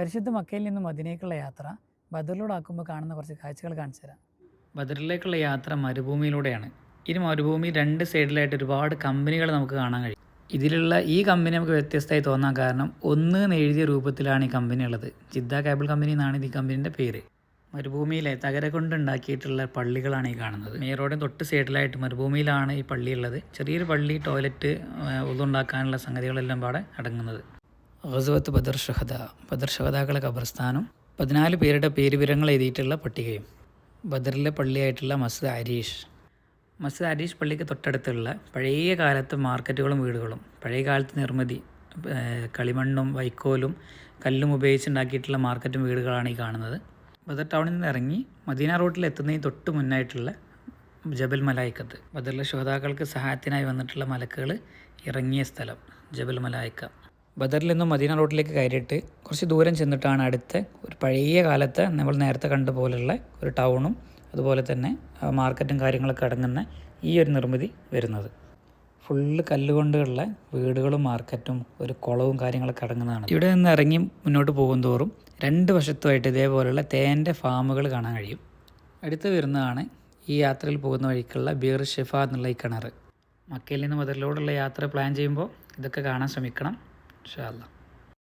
പരിശുദ്ധ മക്കയിൽ നിന്ന് മദീനയ്ക്കുള്ള യാത്ര ബദറിലൂടെ ആക്കുമ്പോൾ കാണുന്ന കുറച്ച് കാഴ്ചകൾ കാണിച്ചു തരാം. ബദറിലേക്കുള്ള യാത്ര മരുഭൂമിയിലൂടെയാണ്. ഈ മരുഭൂമി രണ്ട് സൈഡിലായിട്ട് ഒരുപാട് കമ്പനികൾ നമുക്ക് കാണാൻ കഴിയും. ഇതിലുള്ള ഈ കമ്പനി നമുക്ക് വ്യത്യസ്തമായി തോന്നാൻ കാരണം ഒന്ന് എന്ന് എഴുതിയ രൂപത്തിലാണ് ഈ കമ്പനി ഉള്ളത്. ജിദ്ദ കേബിൾ കമ്പനി എന്നാണ് ഈ കമ്പനീൻ്റെ പേര്. മരുഭൂമിയിലെ തകര കൊണ്ട് ഉണ്ടാക്കിയിട്ടുള്ള പള്ളികളാണ് ഈ കാണുന്നത്. മെയിൻ റോഡിന് തൊട്ട് സൈഡിലായിട്ട് മരുഭൂമിയിലാണ് ഈ പള്ളി ഉള്ളത്. ചെറിയൊരു പള്ളി, ടോയ്ലറ്റ്, ഒതുണ്ടാക്കാനുള്ള സംഗതികളെല്ലാം പാടെ അടങ്ങുന്നത്. ഗസ്വത്ത് ബദർ ഷഹദ, ബദർ ഷഹദാക്കളെ ഖബർസ്ഥാനും 14 പേരുടെ പേരുവിവരങ്ങൾ എഴുതിയിട്ടുള്ള പട്ടികയും. ബദറിലെ പള്ളിയായിട്ടുള്ള മസ്ജിദ് അരീഷ്. മസ്ജിദ് അരീഷ് പള്ളിക്ക് തൊട്ടടുത്തുള്ള പഴയ കാലത്തെ മാർക്കറ്റുകളും വീടുകളും, പഴയ കാലത്ത് നിർമ്മിതി, കളിമണ്ണും വൈക്കോലും കല്ലും ഉപയോഗിച്ചുണ്ടാക്കിയിട്ടുള്ള മാർക്കറ്റും വീടുകളാണ് ഈ കാണുന്നത്. ബദർ ടൗണിൽ നിന്ന് ഇറങ്ങി മദീന റോഡിൽ എത്തുന്നതിന് തൊട്ട് മുന്നായിട്ടുള്ള ജബൽ മലായിക്കത്ത്, ബദറിലെ ശുഹദാക്കൾക്ക് സഹായത്തിനായി വന്നിട്ടുള്ള മലക്കുകൾ ഇറങ്ങിയ സ്ഥലം ജബൽ മലായിക്ക. ബദറിൽ നിന്നും മദീന റോഡിലേക്ക് കയറിയിട്ട് കുറച്ച് ദൂരം ചെന്നിട്ടാണ് അടുത്ത ഒരു പഴയ കാലത്തെ നമ്മൾ നേരത്തെ കണ്ട പോലെയുള്ള ഒരു ടൗണും അതുപോലെ തന്നെ മാർക്കറ്റും കാര്യങ്ങളൊക്കെ അടങ്ങുന്ന ഈ ഒരു നിർമ്മിതി വരുന്നത്. ഫുള്ള് കല്ലുകൊണ്ടുള്ള വീടുകളും മാർക്കറ്റും ഒരു കുളവും കാര്യങ്ങളൊക്കെ അടങ്ങുന്നതാണ്. ഇവിടെ നിന്ന് ഇറങ്ങി മുന്നോട്ട് പോകും തോറും രണ്ട് വശത്തുമായിട്ട് ഇതേപോലെയുള്ള തേൻ്റെ ഫാമുകൾ കാണാൻ കഴിയും. അടുത്ത് വരുന്നതാണ് ഈ യാത്രയിൽ പോകുന്ന വഴിക്കുള്ള ബീർ ഷിഫ എന്നുള്ള ഈ കിണർ. മക്കയിൽ നിന്ന് ബദറിലൂടെയുള്ള യാത്ര പ്ലാൻ ചെയ്യുമ്പോൾ ഇതൊക്കെ കാണാൻ ശ്രമിക്കണം ഇൻഷാ അല്ലാഹ്.